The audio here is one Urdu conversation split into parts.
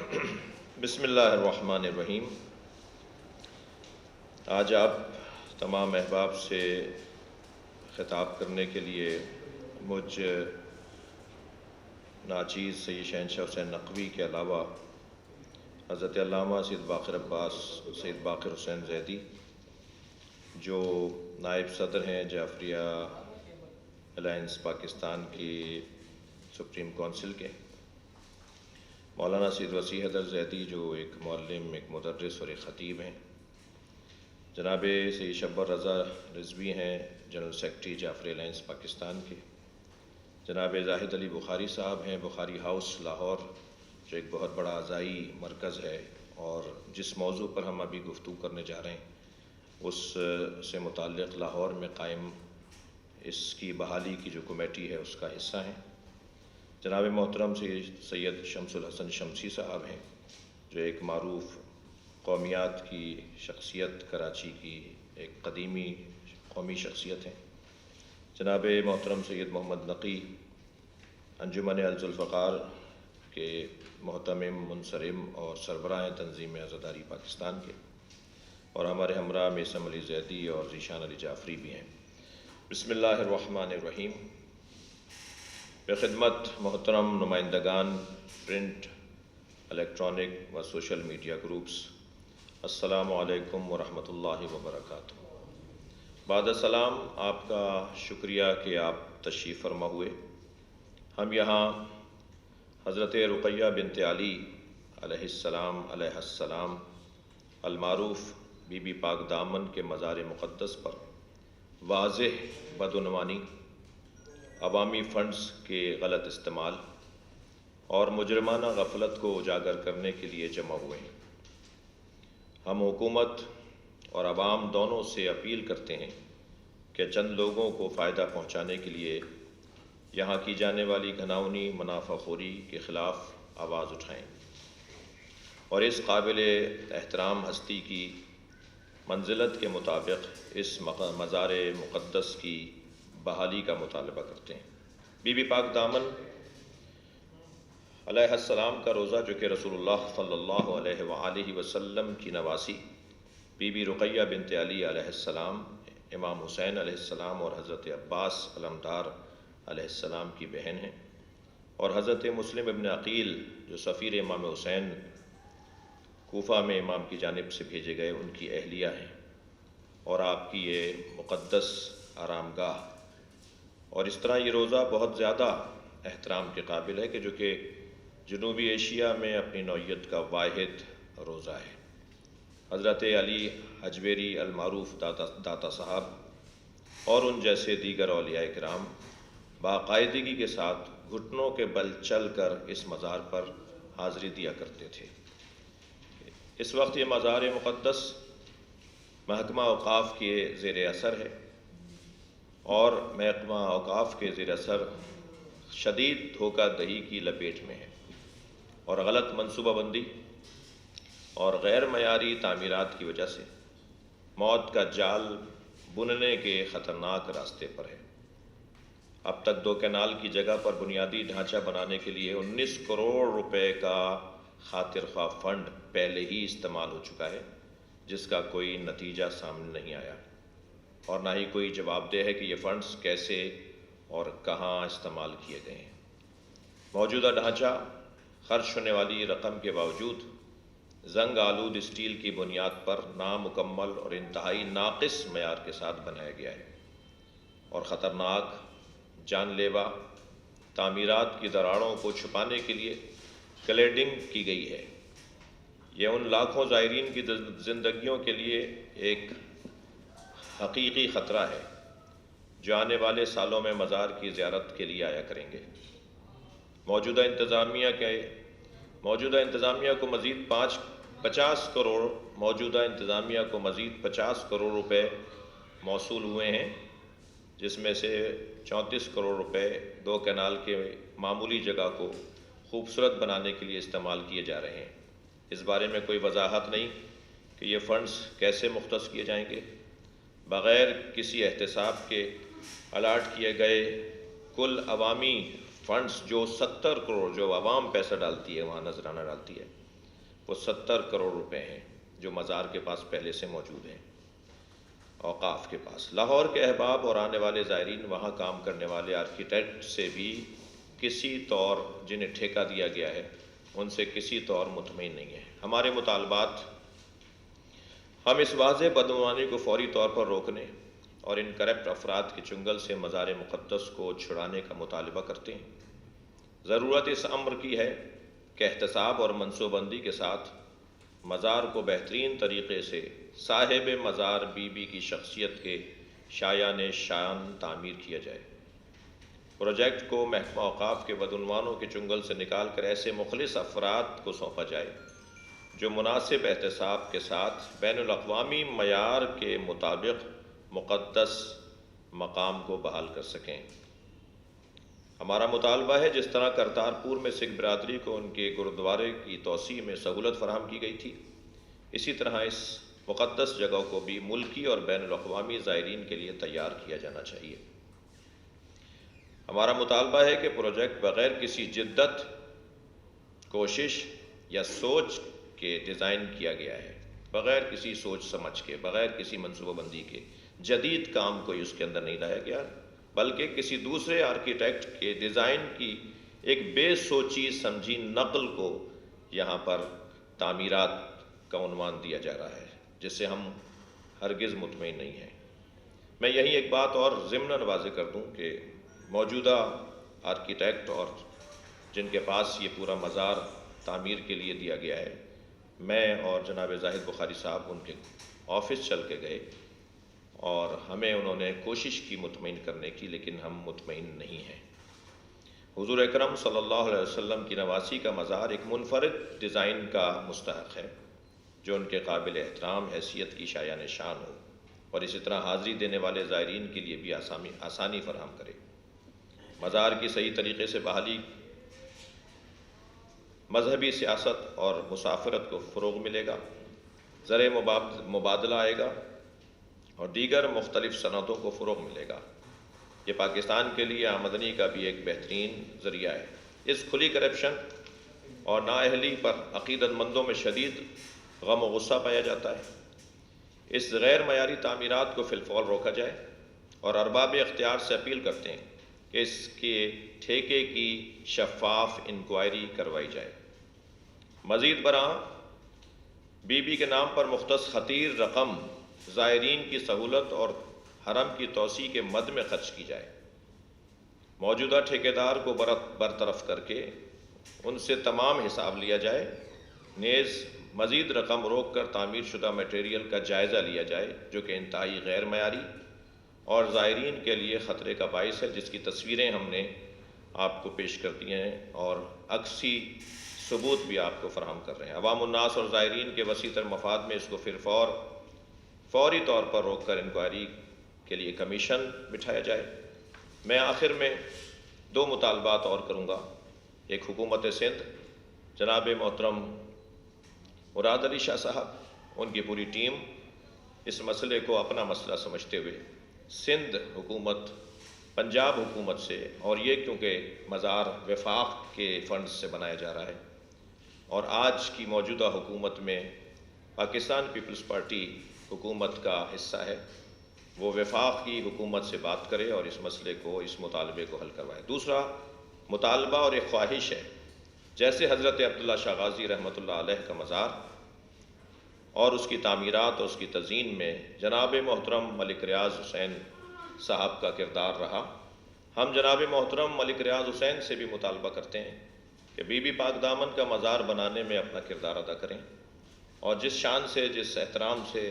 بسم اللہ الرحمن الرحیم۔ آج آپ تمام احباب سے خطاب کرنے کے لیے مجھ ناچیز سید شہنشاہ حسین نقوی کے علاوہ حضرت علامہ سید باقر عباس سید باقر حسین زیدی جو نائب صدر ہیں جعفریہ الائنس پاکستان کی سپریم کونسل کے، مولانا سید وسیع حیدر زیدی جو ایک معلم، ایک مدرس اور ایک خطیب ہیں، جناب سید شبر رضا رضوی ہیں general secretary Jafaria alliance Pakistan کے، جناب زاہد علی بخاری صاحب ہیں بخاری ہاؤس لاہور جو ایک بہت بڑا اعضائی مرکز ہے، اور جس موضوع پر ہم ابھی گفتگو کرنے جا رہے ہیں اس سے متعلق لاہور میں قائم اس کی بحالی کی جو کمیٹی ہے اس کا حصہ ہیں، جناب محترم سید شمس الحسن شمسی صاحب ہیں جو ایک معروف قومیات کی شخصیت، کراچی کی ایک قدیمی قومی شخصیت ہیں، جناب محترم سید محمد نقی انجمن الذوالفقار کے محتمم، منصرم اور سربراہ تنظیم عزاداری پاکستان کے، اور ہمارے ہمراہ میثم علی زیدی اور ذیشان علی جعفری بھی ہیں۔ بسم اللہ الرحمن الرحیم۔ بخدمت محترم نمائندگان پرنٹ، الیکٹرانک و سوشل میڈیا گروپس، السلام علیکم ورحمۃ اللہ وبرکاتہ۔ بعد السلام، آپ کا شکریہ کہ آپ تشریف فرما ہوئے۔ ہم یہاں حضرت رقیہ بنت علی علیہ السلام المعروف بی بی پاک دامن کے مزار مقدس پر واضح بدعنوانی، عوامی فنڈز کے غلط استعمال اور مجرمانہ غفلت کو اجاگر کرنے کے لیے جمع ہوئے ہیں۔ ہم حکومت اور عوام دونوں سے اپیل کرتے ہیں کہ چند لوگوں کو فائدہ پہنچانے کے لیے یہاں کی جانے والی گھناؤنی منافع خوری کے خلاف آواز اٹھائیں اور اس قابل احترام ہستی کی منزلت کے مطابق اس مزار مقدس کی بحالی کا مطالبہ کرتے ہیں۔ بی بی پاک دامن علیہ السلام کا روزہ، جو کہ رسول اللہ صلی اللہ علیہ وآلہ وسلم کی نواسی بی بی رقیہ بنت علی علیہ السلام، امام حسین علیہ السلام اور حضرت عباس علمدار علیہ السلام کی بہن ہیں، اور حضرت مسلم ابن عقیل جو سفیر امام حسین کوفہ میں امام کی جانب سے بھیجے گئے ان کی اہلیہ ہیں، اور آپ کی یہ مقدس آرام گاہ، اور اس طرح یہ روزہ بہت زیادہ احترام کے قابل ہے کہ جو کہ جنوبی ایشیا میں اپنی نوعیت کا واحد روزہ ہے۔ حضرت علی حجویری المعروف داتا صاحب اور ان جیسے دیگر اولیاء کرام باقاعدگی کے ساتھ گھٹنوں کے بل چل کر اس مزار پر حاضری دیا کرتے تھے۔ اس وقت یہ مزار مقدس محکمہ اوقاف کے زیر اثر ہے، اور محکمہ اوقاف کے زیر اثر شدید دھوکہ دہی کی لپیٹ میں ہے، اور غلط منصوبہ بندی اور غیر معیاری تعمیرات کی وجہ سے موت کا جال بننے کے خطرناک راستے پر ہے۔ اب تک 2 کینال کی جگہ پر بنیادی ڈھانچہ بنانے کے لیے 19 کروڑ روپے کا خاطر خواہ فنڈ پہلے ہی استعمال ہو چکا ہے، جس کا کوئی نتیجہ سامنے نہیں آیا، اور نہ ہی کوئی جواب دہ ہے کہ یہ فنڈز کیسے اور کہاں استعمال کیے گئے ہیں۔ موجودہ ڈھانچہ خرچ ہونے والی رقم کے باوجود زنگ آلود اسٹیل کی بنیاد پر نامکمل اور انتہائی ناقص معیار کے ساتھ بنایا گیا ہے، اور خطرناک جان لیوا تعمیرات کی دراڑوں کو چھپانے کے لیے کلیڈنگ کی گئی ہے۔ یہ ان لاکھوں زائرین کی زندگیوں کے لیے ایک حقیقی خطرہ ہے جو آنے والے سالوں میں مزار کی زیارت کے لیے آیا کریں گے۔ موجودہ انتظامیہ کو مزید 50 کروڑ روپے موصول ہوئے ہیں، جس میں سے 34 کروڑ روپے 2 کینال کے معمولی جگہ کو خوبصورت بنانے کے لیے استعمال کیے جا رہے ہیں۔ اس بارے میں کوئی وضاحت نہیں کہ یہ فنڈز کیسے مختص کیے جائیں گے۔ بغیر کسی احتساب کے الاٹ کیے گئے کل عوامی فنڈز جو 70 کروڑ جو عوام پیسہ ڈالتی ہے، وہاں نذرانہ ڈالتی ہے، وہ 70 کروڑ روپے ہیں جو مزار کے پاس پہلے سے موجود ہیں، اوقاف کے پاس۔ لاہور کے احباب اور آنے والے زائرین وہاں کام کرنے والے آرکیٹیکٹ سے بھی کسی طور جنہیں ٹھیکہ دیا گیا ہے ان سے کسی طور مطمئن نہیں ہے۔ ہمارے مطالبات، ہم اس واضح بدعنوانی کو فوری طور پر روکنے اور ان کرپٹ افراد کے چنگل سے مزار مقدس کو چھڑانے کا مطالبہ کرتے ہیں۔ ضرورت اس امر کی ہے کہ احتساب اور منصوبہ بندی کے ساتھ مزار کو بہترین طریقے سے صاحب مزار بی بی کی شخصیت کے شایان شان تعمیر کیا جائے۔ پروجیکٹ کو محکمہ اوقاف کے بدعنوانوں کے چنگل سے نکال کر ایسے مخلص افراد کو سونپا جائے جو مناسب احتساب کے ساتھ بین الاقوامی معیار کے مطابق مقدس مقام کو بحال کر سکیں۔ ہمارا مطالبہ ہے جس طرح کرتارپور میں سکھ برادری کو ان کے گرودوارے کی توسیع میں سہولت فراہم کی گئی تھی، اسی طرح اس مقدس جگہ کو بھی ملکی اور بین الاقوامی زائرین کے لیے تیار کیا جانا چاہیے۔ ہمارا مطالبہ ہے کہ پروجیکٹ بغیر کسی جدت، کوشش یا سوچ کے ڈیزائن کیا گیا ہے، بغیر کسی سوچ سمجھ کے، بغیر کسی منصوبہ بندی کے، جدید کام کوئی اس کے اندر نہیں لایا گیا، بلکہ کسی دوسرے آرکیٹیکٹ کے ڈیزائن کی ایک بے سوچی سمجھی نقل کو یہاں پر تعمیرات کا عنوان دیا جا رہا ہے، جس سے ہم ہرگز مطمئن نہیں ہیں۔ میں یہی ایک بات اور ضمناً واضح کر دوں کہ موجودہ آرکیٹیکٹ اور جن کے پاس یہ پورا مزار تعمیر کے لیے دیا گیا ہے، میں اور جناب زاہد بخاری صاحب ان کے آفس چل کے گئے اور ہمیں انہوں نے کوشش کی مطمئن کرنے کی، لیکن ہم مطمئن نہیں ہیں۔ حضور اکرم صلی اللہ علیہ وسلم کی نواسی کا مزار ایک منفرد ڈیزائن کا مستحق ہے جو ان کے قابل احترام حیثیت کی شایان شان ہو اور اسی طرح حاضری دینے والے زائرین کے لیے بھی آسانی فراہم کرے۔ مزار کی صحیح طریقے سے بحالی مذہبی سیاست اور مسافرت کو فروغ ملے گا، زرعِ مبادلہ آئے گا اور دیگر مختلف صنعتوں کو فروغ ملے گا۔ یہ پاکستان کے لیے آمدنی کا بھی ایک بہترین ذریعہ ہے۔ اس کھلی کرپشن اور نااہلی پر عقیدت مندوں میں شدید غم و غصہ پایا جاتا ہے۔ اس غیر معیاری تعمیرات کو فی الفور روکا جائے اور ارباب اختیار سے اپیل کرتے ہیں کہ اس کے ٹھیکے کی شفاف انکوائری کروائی جائے۔ مزید برآں بی بی کے نام پر مختص خطیر رقم زائرین کی سہولت اور حرم کی توسیع کے مد میں خرچ کی جائے۔ موجودہ ٹھیکیدار کو برطرف کر کے ان سے تمام حساب لیا جائے، نیز مزید رقم روک کر تعمیر شدہ میٹیریل کا جائزہ لیا جائے جو کہ انتہائی غیر معیاری اور زائرین کے لیے خطرے کا باعث ہے، جس کی تصویریں ہم نے آپ کو پیش کر دی ہیں اور عکسی ثبوت بھی آپ کو فراہم کر رہے ہیں۔ عوام الناس اور زائرین کے وسیع تر مفاد میں اس کو فوری طور پر روک کر انکوائری کے لیے کمیشن بٹھایا جائے۔ میں آخر میں 2 مطالبات اور کروں گا۔ ایک حکومت سندھ، جناب محترم مراد علی شاہ صاحب، ان کی پوری ٹیم اس مسئلے کو اپنا مسئلہ سمجھتے ہوئے سندھ حکومت، پنجاب حکومت سے، اور یہ کیونکہ مزار وفاق کے فنڈز سے بنایا جا رہا ہے اور آج کی موجودہ حکومت میں پاکستان پیپلز پارٹی حکومت کا حصہ ہے، وہ وفاق کی حکومت سے بات کرے اور اس مسئلے کو، اس مطالبے کو حل کروائے۔ دوسرا مطالبہ اور ایک خواہش ہے، جیسے حضرت عبداللہ شاہ غازی رحمۃ اللہ علیہ کا مزار اور اس کی تعمیرات اور اس کی تزئین میں جناب محترم ملک ریاض حسین صاحب کا کردار رہا، ہم جناب محترم ملک ریاض حسین سے بھی مطالبہ کرتے ہیں کہ بی بی پاک دامن کا مزار بنانے میں اپنا کردار ادا کریں اور جس شان سے، جس احترام سے،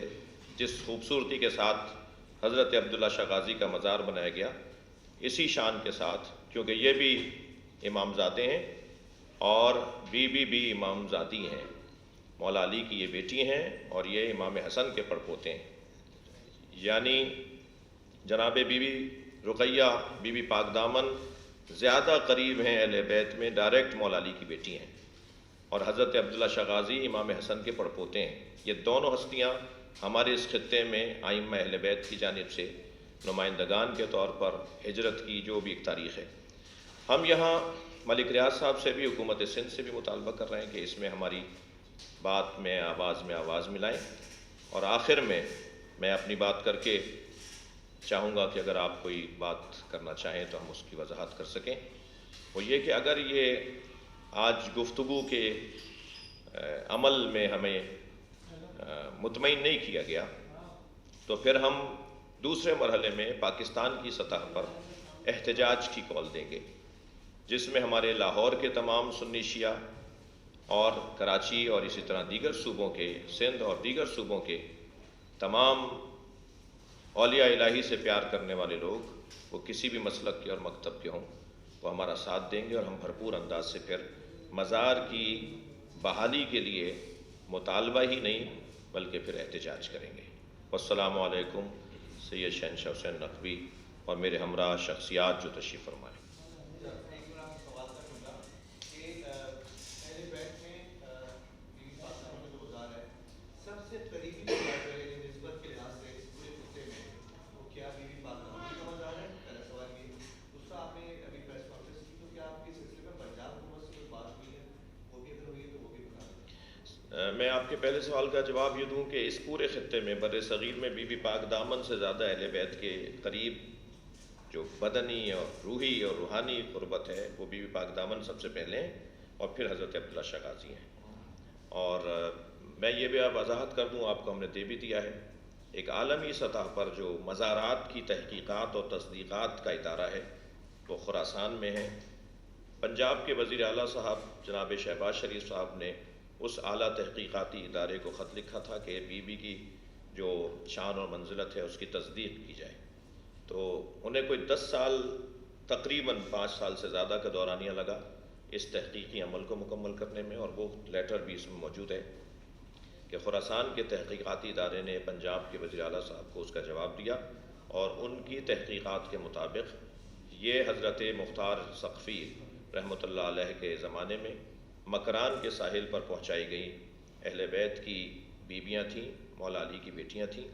جس خوبصورتی کے ساتھ حضرت عبداللہ شاہ غازی کا مزار بنایا گیا، اسی شان کے ساتھ، کیونکہ یہ بھی امامزادے ہیں اور بی بی بھی امامزادی ہیں، مولا علی کی یہ بیٹی ہیں اور یہ امام حسن کے پڑپوتے ہیں، یعنی جناب بی بی رقیہ بی بی پاک دامن زیادہ قریب ہیں اہل بیت میں، ڈائریکٹ مولا علی کی بیٹی ہیں، اور حضرت عبداللہ شاہ غازی امام حسن کے پڑپوتے ہیں۔ یہ دونوں ہستیاں ہمارے اس خطے میں ائمہ اہل بیت کی جانب سے نمائندگان کے طور پر ہجرت کی جو بھی ایک تاریخ ہے۔ ہم یہاں ملک ریاض صاحب سے بھی، حکومت سندھ سے بھی مطالبہ کر رہے ہیں کہ اس میں ہماری بات میں آواز ملائیں، اور آخر میں میں اپنی بات کر کے چاہوں گا کہ اگر آپ کوئی بات کرنا چاہیں تو ہم اس کی وضاحت کر سکیں۔ وہ یہ کہ اگر یہ آج گفتگو کے عمل میں ہمیں مطمئن نہیں کیا گیا تو پھر ہم دوسرے مرحلے میں پاکستان کی سطح پر احتجاج کی کال دیں گے، جس میں ہمارے لاہور کے تمام سنی شیعہ اور کراچی اور اسی طرح دیگر صوبوں کے، سندھ اور دیگر صوبوں کے تمام اولیاء الہی سے پیار کرنے والے لوگ، وہ کسی بھی مسلک کے اور مکتب کے ہوں، وہ ہمارا ساتھ دیں گے، اور ہم بھرپور انداز سے پھر مزار کی بحالی کے لیے مطالبہ ہی نہیں بلکہ پھر احتجاج کریں گے۔ والسلام علیکم۔ سید شہنشاہ حسین نقوی اور میرے ہمراہ شخصیات جو تشریف فرمائیں۔ میں آپ کے پہلے سوال کا جواب یہ دوں کہ اس پورے خطے میں، بر صغیر میں، بی بی پاک دامن سے زیادہ اہل بیت کے قریب جو بدنی اور روحی اور روحانی قربت ہے وہ بی بی پاک دامن سب سے پہلے ہیں، اور پھر حضرت عبداللہ شاہ غازی ہیں۔ اور میں یہ بھی وضاحت کر دوں، آپ کو ہم نے دے بھی دیا ہے، ایک عالمی سطح پر جو مزارات کی تحقیقات اور تصدیقات کا ادارہ ہے وہ خراسان میں ہے۔ پنجاب کے وزیر اعلیٰ صاحب جناب شہباز شریف صاحب نے اس اعلیٰ تحقیقاتی ادارے کو خط لکھا تھا کہ بی بی کی جو شان اور منزلت ہے اس کی تصدیق کی جائے، تو انہیں کوئی 10 سال، تقریباً 5 سال سے زیادہ کا دورانیہ لگا اس تحقیقی عمل کو مکمل کرنے میں، اور وہ لیٹر بھی اس میں موجود ہے کہ خراسان کے تحقیقاتی ادارے نے پنجاب کے وزیر اعلیٰ صاحب کو اس کا جواب دیا، اور ان کی تحقیقات کے مطابق یہ حضرت مختار ثقفی رحمۃ اللہ علیہ کے زمانے میں مکران کے ساحل پر پہنچائی گئی اہل بیت کی بیویاں تھیں، مولا علی کی بیٹیاں تھیں،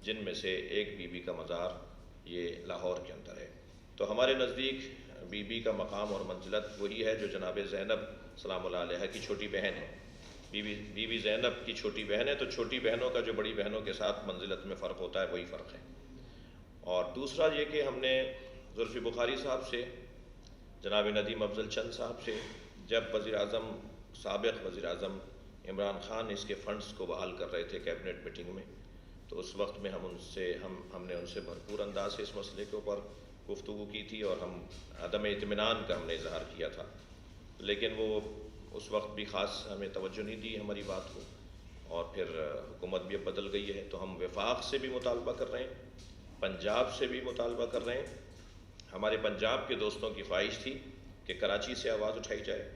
جن میں سے ایک بی بی کا مزار یہ لاہور کے اندر ہے۔ تو ہمارے نزدیک بی بی کا مقام اور منزلت وہی ہے جو جناب زینب سلام اللہ علیہ کی چھوٹی بہن ہے۔ بی بی زینب کی چھوٹی بہن ہے، تو چھوٹی بہنوں کا جو بڑی بہنوں کے ساتھ منزلت میں فرق ہوتا ہے وہی فرق ہے۔ اور دوسرا یہ کہ ہم نے زلفی بخاری صاحب سے، جناب ندیم افضل چند صاحب سے، جب سابق وزیر اعظم عمران خان اس کے فنڈز کو بحال کر رہے تھے کیبنٹ میٹنگ میں، تو اس وقت میں ہم نے ان سے بھرپور انداز سے اس مسئلے کے اوپر گفتگو کی تھی، اور ہم عدم اطمینان کا ہم نے اظہار کیا تھا، لیکن وہ اس وقت بھی خاص ہمیں توجہ نہیں دی ہماری بات کو، اور پھر حکومت بھی اب بدل گئی ہے، تو ہم وفاق سے بھی مطالبہ کر رہے ہیں، پنجاب سے بھی مطالبہ کر رہے ہیں۔ ہمارے پنجاب کے دوستوں کی خواہش تھی کہ کراچی سے آواز اٹھائی جائے،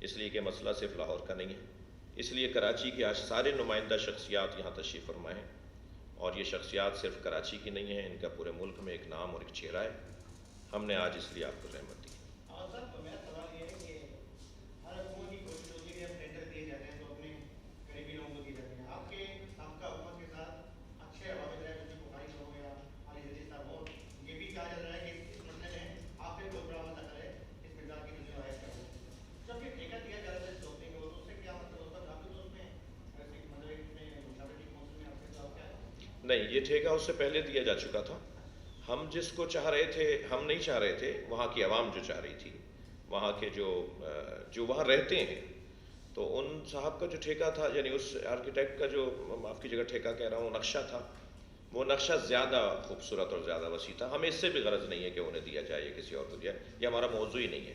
اس لیے کہ مسئلہ صرف لاہور کا نہیں ہے، اس لیے کراچی کے آج سارے نمائندہ شخصیات یہاں تشریف فرمائے ہیں، اور یہ شخصیات صرف کراچی کی نہیں ہیں، ان کا پورے ملک میں ایک نام اور ایک چہرہ ہے۔ ہم نے آج اس لیے آپ کو رحمت دی۔ نہیں، یہ ٹھیکہ اس سے پہلے دیا جا چکا تھا۔ ہم جس کو چاہ رہے تھے، ہم نہیں چاہ رہے تھے، وہاں کی عوام جو چاہ رہی تھی، وہاں کے جو وہاں رہتے ہیں، تو ان صاحب کا جو ٹھیکہ تھا، یعنی اس آرکیٹیکٹ کا جو، معاف کی جگہ ٹھیکہ کہہ رہا ہوں، نقشہ تھا، وہ نقشہ زیادہ خوبصورت اور زیادہ وسیع تھا۔ ہمیں اس سے بھی غرض نہیں ہے کہ انہیں دیا جائے یا کسی اور کو دیا، یہ ہمارا موضوع ہی نہیں ہے۔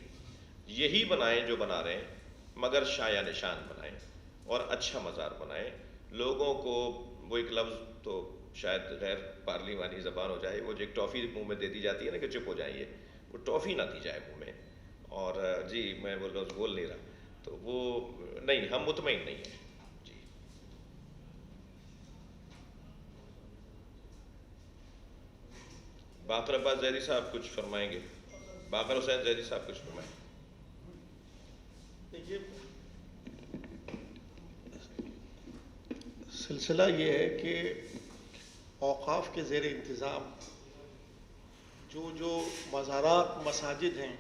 یہی بنائیں جو بنا رہے ہیں، مگر شایع نشان بنائیں اور اچھا مزار بنائیں۔ لوگوں کو وہ ایک لفظ تو شاید غیر پارلیمانی زبان ہو جائے، وہ جو ایک ٹافی منہ میں دے دی جاتی ہے نا کہ چپ ہو جائیں، وہ ٹافی نہ دی جائے منہ میں، اور جی میں وہ لفظ بول نہیں رہا، تو وہ نہیں، ہم مطمئن نہیں ہیں۔ جی باقر عباس زیدی صاحب کچھ فرمائیں گے، باقر حسین زیدی صاحب کچھ فرمائیں۔ دیکھیے، سلسلہ یہ ہے کہ اوقاف کے زیر انتظام جو مزارات، مساجد ہیں،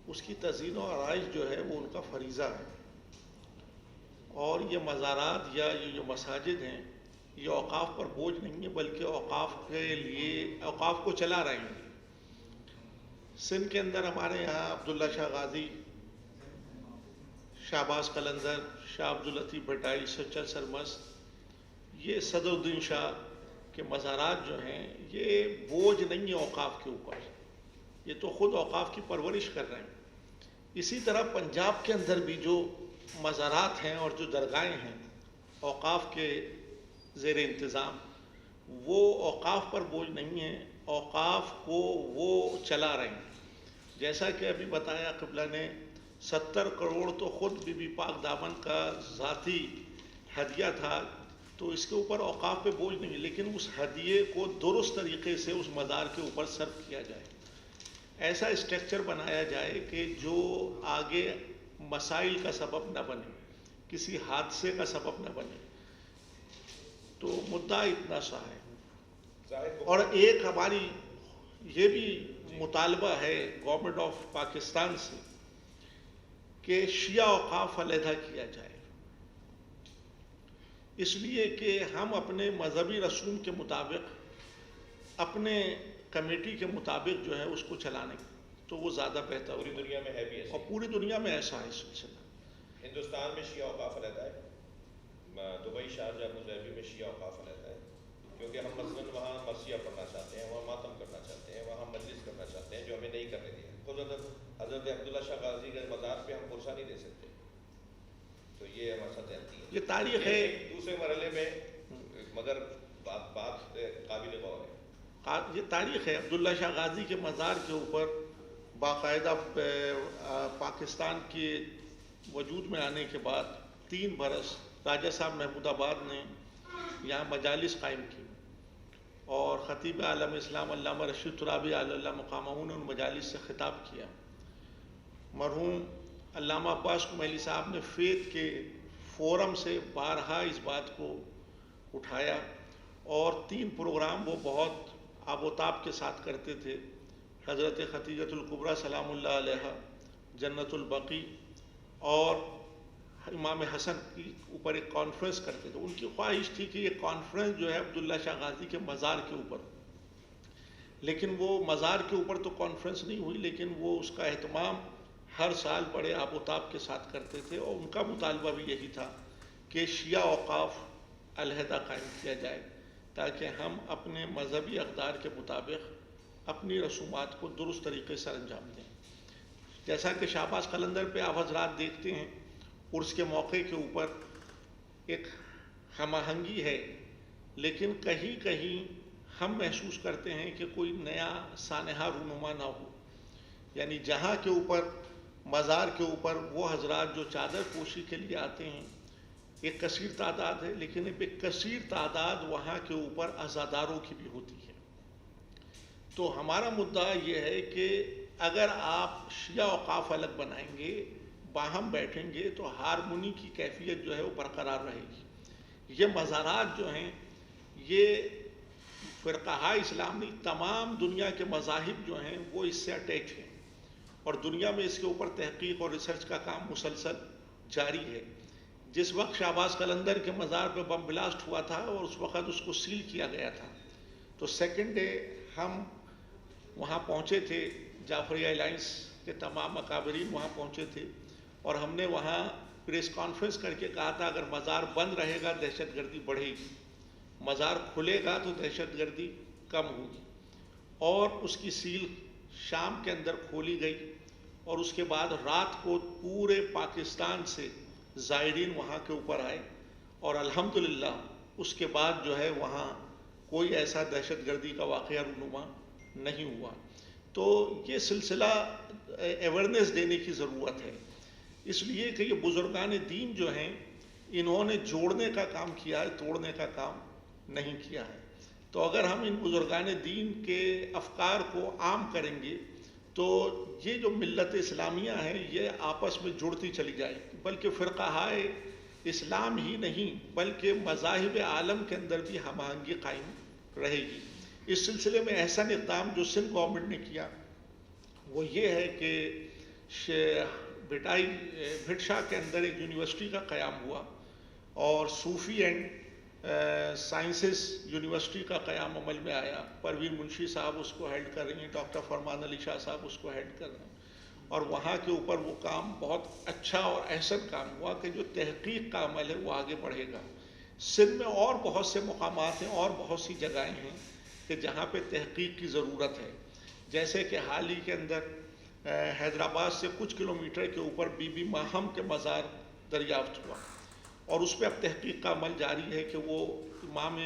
اس کی تزئین و آرائش جو ہے وہ ان کا فریضہ ہے، اور یہ مزارات یا یہ جو مساجد ہیں یہ اوقاف پر بوجھ نہیں ہے، بلکہ اوقاف کے لیے اوقاف کو چلا رہے ہیں۔ سندھ کے اندر ہمارے یہاں عبداللہ شاہ غازی، شہباز قلندر، شاہ عبداللطیف بھٹائی، سچا سرمست، یہ صدر الدین شاہ کے مزارات جو ہیں یہ بوجھ نہیں ہے اوقاف کے اوپر، یہ تو خود اوقاف کی پرورش کر رہے ہیں۔ اسی طرح پنجاب کے اندر بھی جو مزارات ہیں اور جو درگاہیں ہیں اوقاف کے زیر انتظام، وہ اوقاف پر بوجھ نہیں ہیں، اوقاف کو وہ چلا رہے ہیں۔ جیسا کہ ابھی بتایا قبلہ نے، 70 کروڑ تو خود بی بی پاک دامن کا ذاتی ہدیہ تھا، تو اس کے اوپر اوقاف پہ بوجھ نہیں ہے، لیکن اس ہدیے کو درست طریقے سے اس مزار کے اوپر صرف کیا جائے، ایسا اسٹرکچر بنایا جائے کہ جو آگے مسائل کا سبب نہ بنے، کسی حادثے کا سبب نہ بنے۔ تو مدعا اتنا سا ہے۔ اور ایک ہماری یہ بھی مطالبہ ہے گورنمنٹ آف پاکستان سے کہ شیعہ اوقاف علیحدہ کیا جائے، اس لیے کہ ہم اپنے مذہبی رسوم کے مطابق، اپنے کمیٹی کے مطابق جو ہے اس کو چلانے تو وہ زیادہ بہتر پوری دنیا میں ہے بھی ایسا، اور پوری دنیا میں ایسا ہے سلسلہ۔ ہندوستان میں شیعہ اوقاف علیحدہ ہے، دبئی شارجہ ابوظہبی میں شیعہ اوقاف علیحدہ ہے، کیونکہ ہم مثلاً وہاں مرثیہ پڑھنا چاہتے ہیں، وہاں ماتم کرنا چاہتے ہیں، وہاں مجلس کرنا چاہتے ہیں، جو ہمیں نہیں کرنے دیا۔ خود حضرت عبداللہ شاہ غازی کے مزار پہ ہم پرسہ نہیں دے سکتے، تو یہ ہمارے ساتھ جانتی ہے، یہ تاریخ ہے۔ دوسرے مرحلے میں مگر بات قابل غور ہے، یہ تاریخ ہے۔ عبداللہ شاہ غازی کے مزار کے اوپر باقاعدہ پاکستان کے وجود میں آنے کے بعد 3 برس راجہ صاحب محمود آباد نے یہاں مجالس قائم کی، اور خطیب عالم اسلام علامہ رشید ترابی علی اللہ مقامہ نے ان مجالس سے خطاب کیا۔ مرحوم علامہ عباس کمیلی صاحب نے فیض کے فورم سے بارہا اس بات کو اٹھایا، اور 3 پروگرام وہ بہت آب و تاب کے ساتھ کرتے تھے۔ حضرت خدیجۃ الکبریٰ سلام اللہ علیہا، جنت البقیع، اور امام حسن کی اوپر ایک کانفرنس کرتے تھے۔ ان کی خواہش تھی کہ یہ کانفرنس جو ہے عبداللہ شاہ غازی کے مزار کے اوپر، لیکن وہ مزار کے اوپر تو کانفرنس نہیں ہوئی، لیکن وہ اس کا اہتمام ہر سال بڑے آب و تاب کے ساتھ کرتے تھے، اور ان کا مطالبہ بھی یہی تھا کہ شیعہ اوقاف علیحدہ قائم کیا جائے، تاکہ ہم اپنے مذہبی اقدار کے مطابق اپنی رسومات کو درست طریقے سے انجام دیں۔ جیسا کہ شہباز قلندر پہ آپ حضرات دیکھتے ہیں، عرس کے موقع کے اوپر ایک ہم آہنگی ہے، لیکن کہیں کہیں ہم محسوس کرتے ہیں کہ کوئی نیا سانحہ رونما نہ ہو، یعنی جہاں کے اوپر مزار کے اوپر وہ حضرات جو چادر پوشی کے لیے آتے ہیں ایک کثیر تعداد ہے، لیکن ایک کثیر تعداد وہاں کے اوپر عزاداروں کی بھی ہوتی ہے۔ تو ہمارا مدعا یہ ہے کہ اگر آپ شیعہ اوقاف الگ بنائیں گے، باہم بیٹھیں گے، تو ہارمونی کی کیفیت جو ہے وہ برقرار رہے گی۔ یہ مزارات جو ہیں یہ فرقہ اسلامی تمام دنیا کے مذاہب جو ہیں وہ اس سے اٹیچ ہیں، اور دنیا میں اس کے اوپر تحقیق اور ریسرچ کا کام مسلسل جاری ہے۔ جس وقت شہباز قلندر کے مزار پہ بم بلاسٹ ہوا تھا اور اس وقت اس کو سیل کیا گیا تھا، تو سیکنڈ ڈے ہم وہاں پہنچے تھے، جعفریہ الائنس کے تمام اکابرین وہاں پہنچے تھے، اور ہم نے وہاں پریس کانفرنس کر کے کہا تھا اگر مزار بند رہے گا دہشت گردی بڑھے گی، مزار کھلے گا تو دہشت گردی کم ہوگی۔ اور اس کی سیل شام کے اندر کھولی گئی، اور اس کے بعد رات کو پورے پاکستان سے زائرین وہاں کے اوپر آئے، اور الحمدللہ اس کے بعد جو ہے وہاں کوئی ایسا دہشت گردی کا واقعہ رونما نہیں ہوا۔ تو یہ سلسلہ ایورنیس دینے کی ضرورت ہے، اس لیے کہ یہ بزرگان دین جو ہیں انہوں نے جوڑنے کا کام کیا ہے، توڑنے کا کام نہیں کیا ہے۔ تو اگر ہم ان بزرگان دین کے افکار کو عام کریں گے تو یہ جو ملت اسلامیہ ہے یہ آپس میں جڑتی چلی جائے گی، بلکہ فرقہائے اسلام ہی نہیں بلکہ مذاہب عالم کے اندر بھی ہم آہنگی قائم رہے گی۔ اس سلسلے میں احسن اقدام جو سندھ گورنمنٹ نے کیا وہ یہ ہے کہ بھٹائی بھٹشا کے اندر ایک یونیورسٹی کا قیام ہوا، اور صوفی اینڈ سائنسز یونیورسٹی کا قیام عمل میں آیا. پروین منشی صاحب اس کو ہیڈ کر رہی ہیں, ڈاکٹر فرمان علی شاہ صاحب اس کو ہیڈ کر رہے ہیں, اور وہاں کے اوپر وہ کام بہت اچھا اور احسن کام ہوا کہ جو تحقیق کا عمل ہے وہ آگے بڑھے گا. سندھ میں اور بہت سے مقامات ہیں اور بہت سی جگہیں ہیں کہ جہاں پہ تحقیق کی ضرورت ہے. جیسے کہ حال ہی کے اندر حیدرآباد سے کچھ کلومیٹر کے اوپر بی بی ماہم کے مزار دریافت ہوا, اور اس پہ اب تحقیق کا عمل جاری ہے کہ وہ امام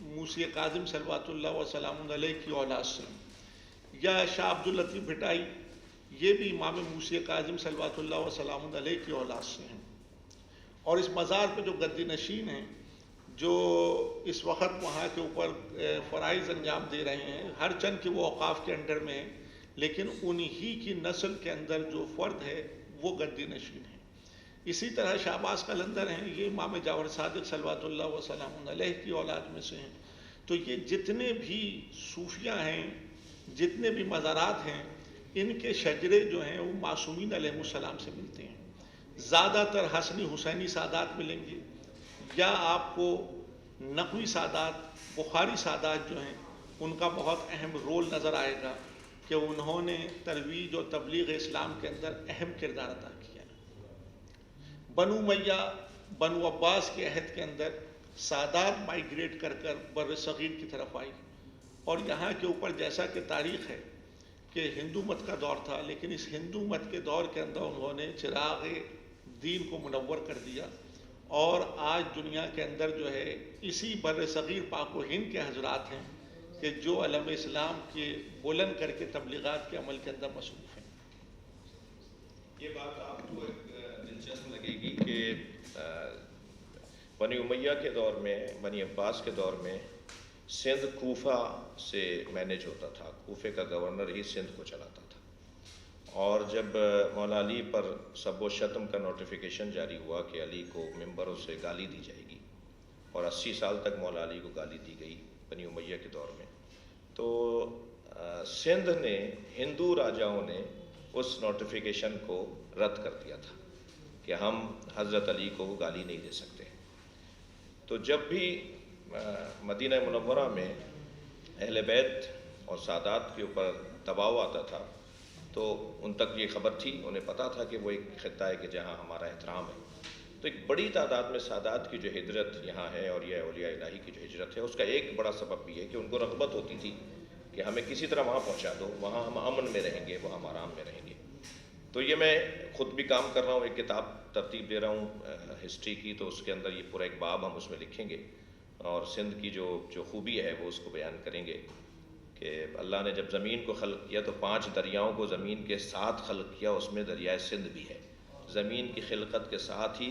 موسی کاظم صلوات اللہ وسلام علیہ کی اولاد سے, یا شاہ عبد اللطیف بھٹائی یہ بھی امام موسی کاظم صلوات اللہ وسلام علیہ کی اولاد سے ہیں. اور اس مزار پہ جو گدی نشین ہیں جو اس وقت وہاں کے اوپر فرائض انجام دے رہے ہیں, ہر چند کے وہ اوقاف کے انڈر میں ہیں, لیکن انہی کی نسل کے اندر جو فرد ہے وہ گدی نشین ہے. اسی طرح شہباز قلندر ہیں, یہ امام جعفر صادق صلوات اللہ وسلام علیہ کی اولاد میں سے ہیں. تو یہ جتنے بھی صوفیہ ہیں, جتنے بھی مزارات ہیں, ان کے شجرے جو ہیں وہ معصومین علیہ السلام سے ملتے ہیں. زیادہ تر حسنی حسینی سادات ملیں گے, یا آپ کو نقوی سادات, بخاری سادات جو ہیں ان کا بہت اہم رول نظر آئے گا کہ انہوں نے ترویج و تبلیغ اسلام کے اندر اہم کردار ادا کیا. بنو امیہ بنو عباس کے عہد کے اندر سادات مائیگریٹ کر کر بر صغیر کی طرف آئی, اور یہاں کے اوپر جیسا کہ تاریخ ہے کہ ہندو مت کا دور تھا, لیکن اس ہندو مت کے دور کے اندر انہوں نے چراغ دین کو منور کر دیا, اور آج دنیا کے اندر جو ہے اسی بر صغیر پاک و ہند کے حضرات ہیں کہ جو علم اسلام کے بلند کر کے تبلیغات کے عمل کے اندر مصروف ہیں. یہ بات آپ کو ایک دلچسپ لگے گی کہ بنی امیہ کے دور میں, بنی عباس کے دور میں سندھ کوفہ سے مینیج ہوتا تھا, کوفے کا گورنر ہی سندھ کو چلاتا تھا. اور جب مولا علی پر سب و شتم کا نوٹیفیکیشن جاری ہوا کہ علی کو ممبروں سے گالی دی جائے گی, اور 80 سال تک مولا علی کو گالی دی گئی بنی امیہ کے دور میں, تو سندھ نے, ہندو راجاؤں نے اس نوٹیفیکیشن کو رد کر دیا تھا کہ ہم حضرت علی کو گالی نہیں دے سکتے. تو جب بھی مدینہ منورہ میں اہل بیت اور سادات کے اوپر دباؤ آتا تھا تو ان تک یہ خبر تھی, انہیں پتا تھا کہ وہ ایک خطہ ہے کہ جہاں ہمارا احترام ہے. تو ایک بڑی تعداد میں سادات کی جو ہجرت یہاں ہے, اور یہ اولیاء الہی کی جو ہجرت ہے, اس کا ایک بڑا سبب بھی ہے کہ ان کو رغبت ہوتی تھی کہ ہمیں کسی طرح وہاں پہنچا دو, وہاں ہم امن میں رہیں گے, وہاں ہم آرام میں رہیں گے. تو یہ میں خود بھی کام کر رہا ہوں, ایک کتاب ترتیب دے رہا ہوں ہسٹری کی, تو اس کے اندر یہ پورا ایک باب ہم اس میں لکھیں گے, اور سندھ کی جو خوبی ہے وہ اس کو بیان کریں گے کہ اللہ نے جب زمین کو خلق کیا تو 5 دریاؤں کو زمین کے ساتھ خلق کیا, اس میں دریائے سندھ بھی ہے. زمین کی خلقت کے ساتھ ہی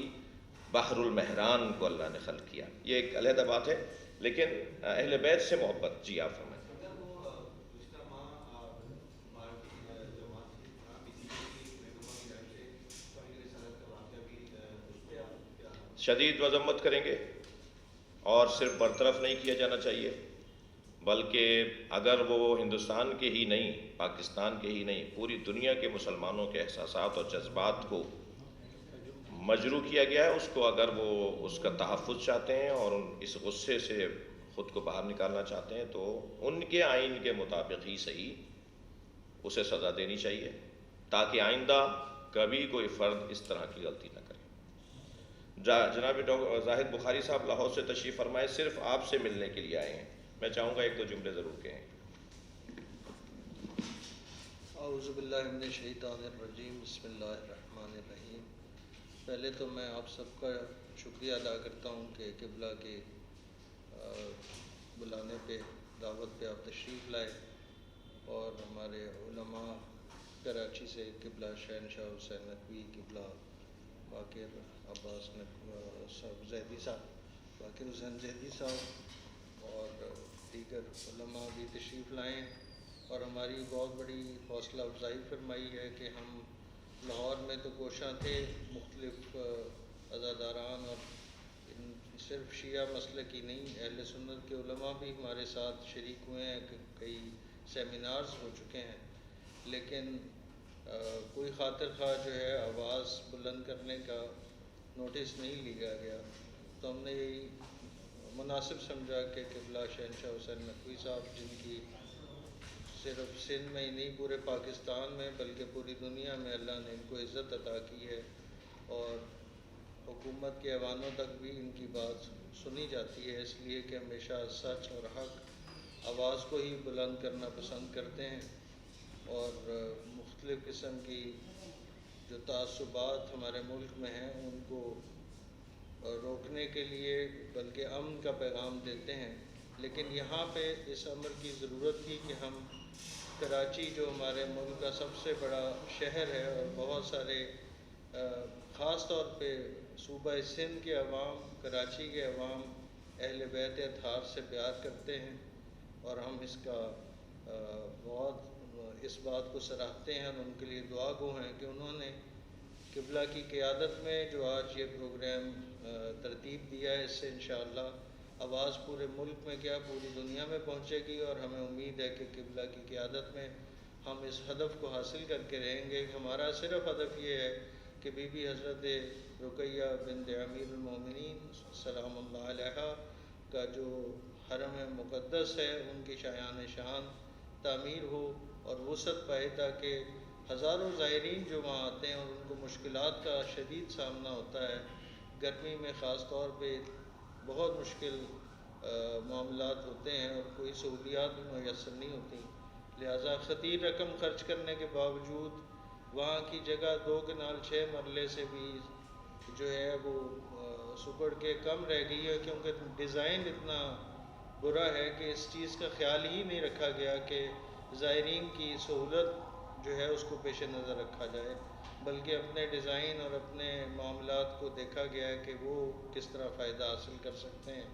بحر المہران کو اللہ نے خلق کیا. یہ ایک علیحدہ بات ہے, لیکن اہل بیت سے محبت. جی آپ فرمائیں. شدید مذمت کریں گے, اور صرف برطرف نہیں کیا جانا چاہیے, بلکہ اگر وہ ہندوستان کے ہی نہیں, پاکستان کے ہی نہیں, پوری دنیا کے مسلمانوں کے احساسات اور جذبات کو مجروح کیا گیا ہے, اس کو اگر وہ اس کا تحفظ چاہتے ہیں اور اس غصے سے خود کو باہر نکالنا چاہتے ہیں, تو ان کے آئین کے مطابق ہی صحیح اسے سزا دینی چاہیے, تاکہ آئندہ کبھی کوئی فرد اس طرح کی غلطی نہ کرے. جناب زاہد بخاری صاحب لاہور سے تشریف فرمائے, صرف آپ سے ملنے کے لیے آئے ہیں. میں چاہوں گا 1-2 جملے ضرور کہیں. اعوذ باللہ من الشیطان الرجیم, بسم اللہ الرحمن الرحیم. پہلے تو میں آپ سب کا شکریہ ادا کرتا ہوں کہ قبلہ کے بلانے پہ, دعوت پہ آپ تشریف لائے, اور ہمارے علماء کراچی سے قبلہ شہنشاہ حسین نقوی, قبلہ باقر عباس صاحب زیدی صاحب, باقر حسین زیدی صاحب, اور دیگر علماء بھی تشریف لائیں, اور ہماری بہت بڑی حوصلہ افزائی فرمائی ہے کہ ہم لاہور میں تو کوشاں تھے, مختلف عزاداران, اور صرف شیعہ مسلک ہی نہیں, اہل سنت کے علماء بھی ہمارے ساتھ شریک ہوئے ہیں, کئی سیمینارز ہو چکے ہیں, لیکن کوئی خاطر خواہ جو ہے آواز بلند کرنے کا نوٹس نہیں لیا گیا، تو ہم نے یہی مناسب سمجھا کہ قبلہ شہنشاہ حسین نقوی صاحب، جن کی صرف سندھ میں ہی نہیں پورے پاکستان میں بلکہ پوری دنیا میں اللہ نے ان کو عزت عطا کی ہے، اور حکومت کے ایوانوں تک بھی ان کی بات سنی جاتی ہے، اس لیے کہ ہمیشہ سچ اور حق آواز کو ہی بلند کرنا پسند کرتے ہیں، اور مختلف قسم کی جو تعصبات ہمارے ملک میں ہیں ان کو روکنے کے لیے بلکہ امن کا پیغام دیتے ہیں۔ لیکن یہاں پہ اس امر کی ضرورت تھی کہ ہم کراچی، جو ہمارے ملک کا سب سے بڑا شہر ہے، اور بہت سارے خاص طور پہ صوبہ سندھ کے عوام، کراچی کے عوام اہل بیت اطہار سے پیار کرتے ہیں، اور ہم اس کا بہت اس بات کو سراہتے ہیں اور ان کے لیے دعا گو ہیں کہ انہوں نے قبلہ کی قیادت میں جو آج یہ پروگرام ترتیب دیا ہے، اس سے انشاءاللہ آواز پورے ملک میں کیا پوری دنیا میں پہنچے گی، اور ہمیں امید ہے کہ قبلہ کی قیادت میں ہم اس ہدف کو حاصل کر کے رہیں گے۔ ہمارا صرف ہدف یہ ہے کہ بی بی حضرت رقیہ بنت امیر المومنین سلام اللہ علیہا کا جو حرم مقدس ہے ان کی شایان شان تعمیر ہو اور وسعت پائے، تاکہ ہزاروں زائرین جو وہاں آتے ہیں اور ان کو مشکلات کا شدید سامنا ہوتا ہے، گرمی میں خاص طور پہ بہت مشکل معاملات ہوتے ہیں اور کوئی سہولیات بھی میسر نہیں ہوتی، لہٰذا خطیر رقم خرچ کرنے کے باوجود وہاں کی جگہ 2 کنال 6 مرلے سے بھی جو ہے وہ سکڑ کے کم رہ گئی ہے، کیونکہ ڈیزائن اتنا برا ہے کہ اس چیز کا خیال ہی نہیں رکھا گیا کہ زائرین کی سہولت جو ہے اس کو پیش نظر رکھا جائے، بلکہ اپنے ڈیزائن اور اپنے معاملات کو دیکھا گیا ہے کہ وہ کس طرح فائدہ حاصل کر سکتے ہیں۔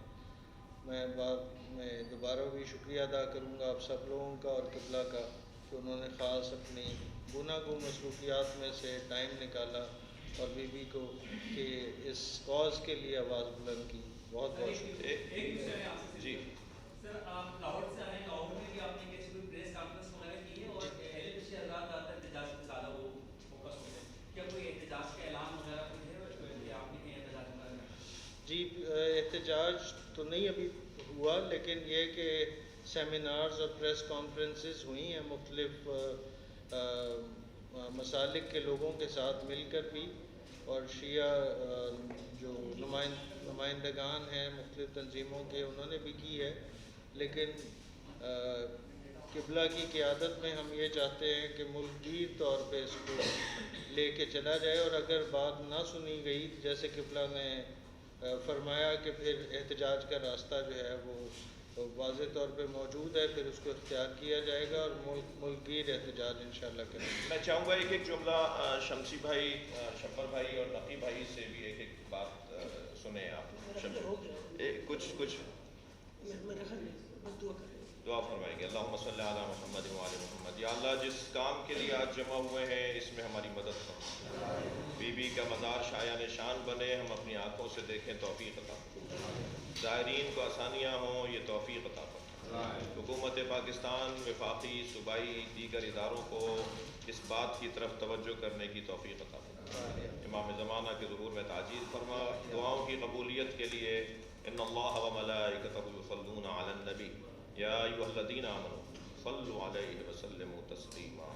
میں دوبارہ بھی شکریہ ادا کروں گا آپ سب لوگوں کا اور قبلہ کا کہ انہوں نے خاص اپنی گناگوں مصروفیات میں سے ٹائم نکالا اور بی بی کو کہ اس کاز کے لیے آواز بلند کی۔ بہت بہت شکریہ۔ جی سر، آپ لاہور سے آئے ہیں، لاہور میں بھی آپ نے کسی کوئی پریس کانفرنس وغیرہ کی ہے، اور اہل بشیر حضرات زیادہ احتجاج میں زیادہ وہ فوکس ہوتے ہیں، کیا کوئی احتجاج کا اعلان وغیرہ کوئی ہے کہ آپ نے کہیں احتجاج وغیرہ کرنا؟ جی احتجاج تو نہیں ابھی ہوا، لیکن یہ کہ سیمینارز اور پریس کانفرنسز ہوئی ہیں مختلف مسالک کے لوگوں کے ساتھ مل کر بھی، اور شیعہ جو نمائندگان ہیں مختلف تنظیموں کے انہوں نے بھی کی ہے، لیکن قبلہ کی قیادت میں ہم یہ چاہتے ہیں کہ ملک گیر طور پہ اس کو لے کے چلا جائے، اور اگر بات نہ سنی گئی جیسے قبلہ نے فرمایا کہ پھر احتجاج کا راستہ جو ہے وہ واضح طور پہ موجود ہے، پھر اس کو اختیار کیا جائے گا اور ملک گیر احتجاج انشاءاللہ کریں گے۔ میں چاہوں گا ایک جملہ شمسی بھائی، شبر بھائی اور نقی بھائی سے بھی ایک بات سنیں آپ۔ کچھ دعا فرمائیں گے۔ اللہم صلی علی محمد و آل محمد۔ یا اللہ، جس کام کے لیے آج جمع ہوئے ہیں اس میں ہماری مدد کرو، بی بی کا مزار شایان شان بنے، ہم اپنی آنکھوں سے دیکھیں، توفیق عطا فرما۔ زائرین کو آسانیاں ہوں، یہ توفیق عطا فرما۔ حکومت پاکستان، وفاقی، صوبائی، دیگر اداروں کو اس بات کی طرف توجہ کرنے کی توفیق عطا فرما۔ امام زمانہ کے ظہور میں تعجیل فرما۔ دعاؤں کی قبولیت کے لیے ان اللہ و ملائکتہ یصلون علی النبی یا ایھا الذین آمنوا صلوا علیہ وسلموا تسلیما۔